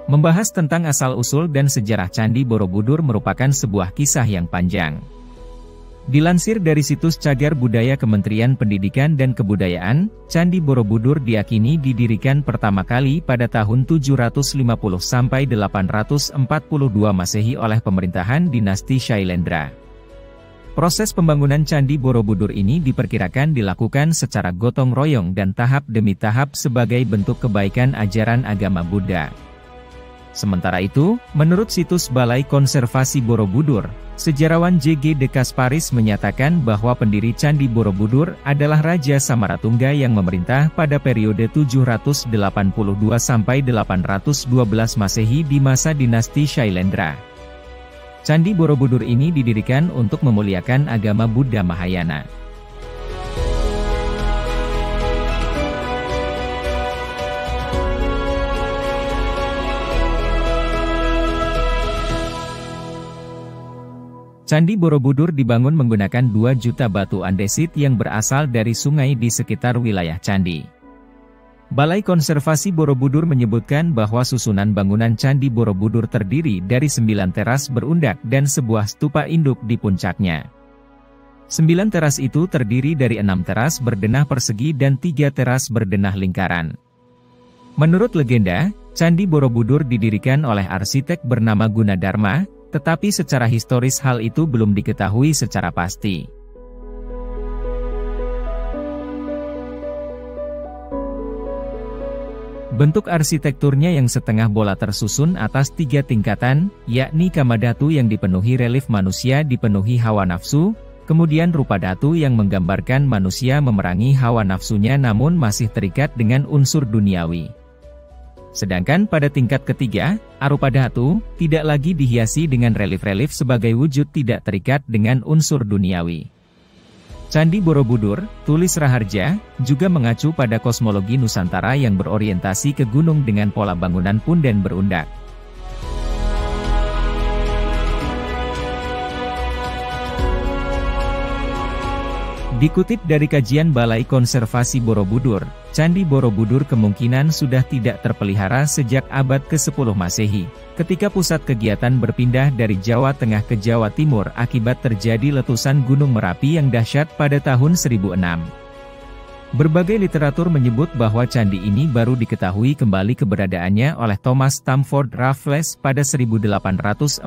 Membahas tentang asal-usul dan sejarah Candi Borobudur merupakan sebuah kisah yang panjang. Dilansir dari situs Cagar Budaya Kementerian Pendidikan dan Kebudayaan, Candi Borobudur diyakini didirikan pertama kali pada tahun 750 sampai 842 Masehi oleh pemerintahan dinasti Shailendra. Proses pembangunan Candi Borobudur ini diperkirakan dilakukan secara gotong royong dan tahap demi tahap sebagai bentuk kebaikan ajaran agama Buddha. Sementara itu, menurut situs Balai Konservasi Borobudur, sejarawan J.G. de Kasparis menyatakan bahwa pendiri Candi Borobudur adalah Raja Samaratungga yang memerintah pada periode 782 sampai 812 Masehi di masa dinasti Shailendra. Candi Borobudur ini didirikan untuk memuliakan agama Buddha Mahayana. Candi Borobudur dibangun menggunakan 2 juta batu andesit yang berasal dari sungai di sekitar wilayah candi. Balai Konservasi Borobudur menyebutkan bahwa susunan bangunan Candi Borobudur terdiri dari 9 teras berundak dan sebuah stupa induk di puncaknya. 9 teras itu terdiri dari 6 teras berdenah persegi dan 3 teras berdenah lingkaran. Menurut legenda, Candi Borobudur didirikan oleh arsitek bernama Gunadarma, tetapi secara historis hal itu belum diketahui secara pasti. Bentuk arsitekturnya yang setengah bola tersusun atas 3 tingkatan, yakni kamadhatu yang dipenuhi relief manusia dipenuhi hawa nafsu, kemudian rupa dhatu yang menggambarkan manusia memerangi hawa nafsunya namun masih terikat dengan unsur duniawi. Sedangkan pada tingkat ketiga, arupa dhatu, tidak lagi dihiasi dengan relief-relief sebagai wujud tidak terikat dengan unsur duniawi. Candi Borobudur, tulis Raharja, juga mengacu pada kosmologi Nusantara yang berorientasi ke gunung dengan pola bangunan punden berundak. Dikutip dari kajian Balai Konservasi Borobudur, Candi Borobudur kemungkinan sudah tidak terpelihara sejak abad ke-10 Masehi, ketika pusat kegiatan berpindah dari Jawa Tengah ke Jawa Timur akibat terjadi letusan Gunung Merapi yang dahsyat pada tahun 1006. Berbagai literatur menyebut bahwa candi ini baru diketahui kembali keberadaannya oleh Thomas Stamford Raffles pada 1814,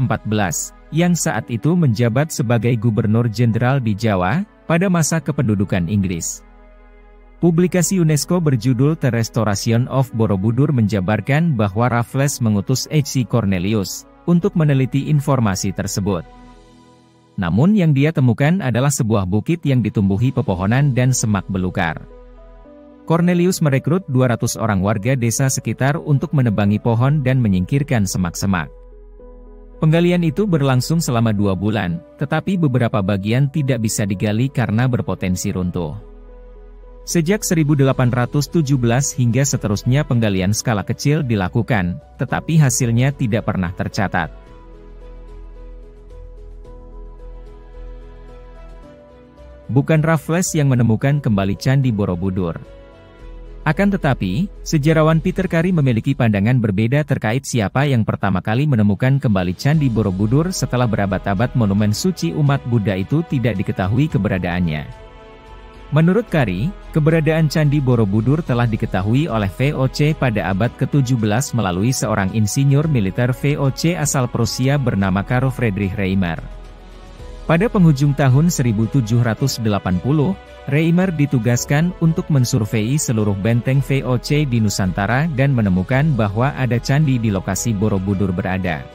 yang saat itu menjabat sebagai Gubernur Jenderal di Jawa, pada masa kependudukan Inggris. Publikasi UNESCO berjudul The Restoration of Borobudur menjabarkan bahwa Raffles mengutus H.C. Cornelius untuk meneliti informasi tersebut. Namun yang dia temukan adalah sebuah bukit yang ditumbuhi pepohonan dan semak belukar. Cornelius merekrut 200 orang warga desa sekitar untuk menebangi pohon dan menyingkirkan semak-semak. Penggalian itu berlangsung selama 2 bulan, tetapi beberapa bagian tidak bisa digali karena berpotensi runtuh. Sejak 1817 hingga seterusnya penggalian skala kecil dilakukan, tetapi hasilnya tidak pernah tercatat. Bukan Raffles yang menemukan kembali Candi Borobudur. Akan tetapi, sejarawan Peter Carey memiliki pandangan berbeda terkait siapa yang pertama kali menemukan kembali Candi Borobudur setelah berabad-abad monumen suci umat Buddha itu tidak diketahui keberadaannya. Menurut Carey, keberadaan Candi Borobudur telah diketahui oleh VOC pada abad ke-17 melalui seorang insinyur militer VOC asal Prusia bernama Karl Friedrich Reimer. Pada penghujung tahun 1780, Reimer ditugaskan untuk mensurvei seluruh benteng VOC di Nusantara dan menemukan bahwa ada candi di lokasi Borobudur berada.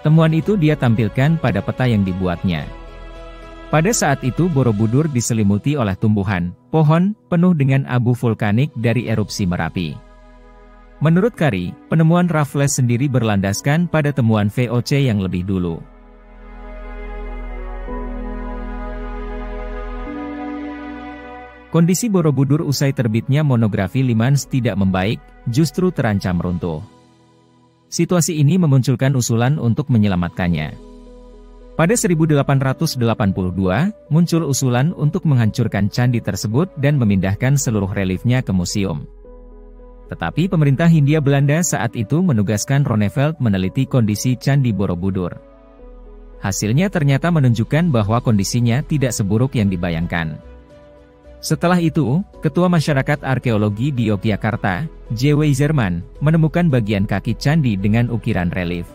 Temuan itu dia tampilkan pada peta yang dibuatnya. Pada saat itu Borobudur diselimuti oleh tumbuhan, pohon, penuh dengan abu vulkanik dari erupsi Merapi. Menurut Carey, penemuan Raffles sendiri berlandaskan pada temuan VOC yang lebih dulu. Kondisi Borobudur usai terbitnya monografi Limans tidak membaik, justru terancam runtuh. Situasi ini memunculkan usulan untuk menyelamatkannya. Pada 1882, muncul usulan untuk menghancurkan candi tersebut dan memindahkan seluruh reliefnya ke museum. Tetapi pemerintah Hindia Belanda saat itu menugaskan Ronneveld meneliti kondisi Candi Borobudur. Hasilnya ternyata menunjukkan bahwa kondisinya tidak seburuk yang dibayangkan. Setelah itu, Ketua Masyarakat Arkeologi di Yogyakarta, J.W. Zerman, menemukan bagian kaki candi dengan ukiran relief.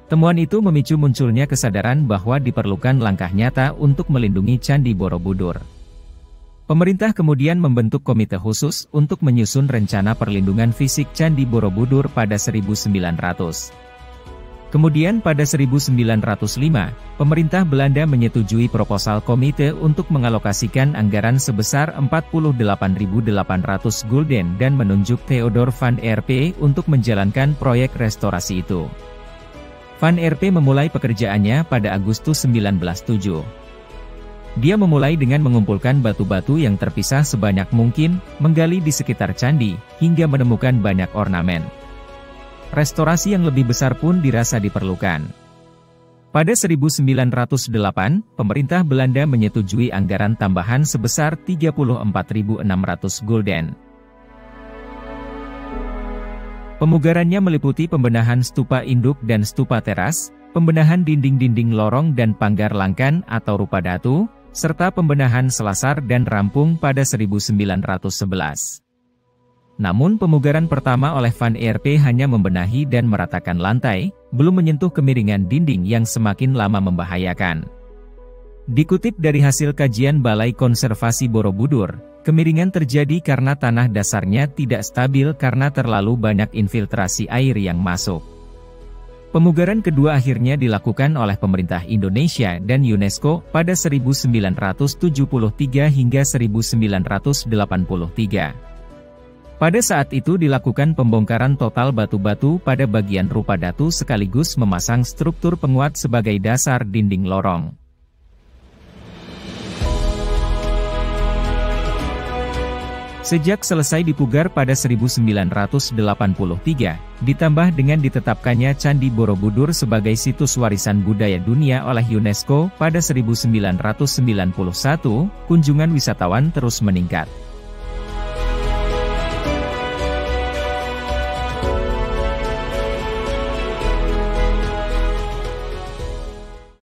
Temuan itu memicu munculnya kesadaran bahwa diperlukan langkah nyata untuk melindungi Candi Borobudur. Pemerintah kemudian membentuk komite khusus untuk menyusun rencana perlindungan fisik Candi Borobudur pada 1900. Kemudian pada 1905, pemerintah Belanda menyetujui proposal komite untuk mengalokasikan anggaran sebesar 48.800 gulden dan menunjuk Theodor van Erpe untuk menjalankan proyek restorasi itu. Van Erpe memulai pekerjaannya pada Agustus 1907. Dia memulai dengan mengumpulkan batu-batu yang terpisah sebanyak mungkin, menggali di sekitar candi, hingga menemukan banyak ornamen. Restorasi yang lebih besar pun dirasa diperlukan. Pada 1908, pemerintah Belanda menyetujui anggaran tambahan sebesar 34.600 gulden. Pemugarannya meliputi pembenahan stupa induk dan stupa teras, pembenahan dinding-dinding lorong dan panggar langkan atau rupa datu, serta pembenahan selasar dan rampung pada 1911. Namun pemugaran pertama oleh Van Erpe hanya membenahi dan meratakan lantai, belum menyentuh kemiringan dinding yang semakin lama membahayakan. Dikutip dari hasil kajian Balai Konservasi Borobudur, kemiringan terjadi karena tanah dasarnya tidak stabil karena terlalu banyak infiltrasi air yang masuk. Pemugaran kedua akhirnya dilakukan oleh pemerintah Indonesia dan UNESCO pada 1973 hingga 1983. Pada saat itu dilakukan pembongkaran total batu-batu pada bagian rupa datu sekaligus memasang struktur penguat sebagai dasar dinding lorong. Sejak selesai dipugar pada 1983, ditambah dengan ditetapkannya Candi Borobudur sebagai situs warisan budaya dunia oleh UNESCO pada 1991, kunjungan wisatawan terus meningkat.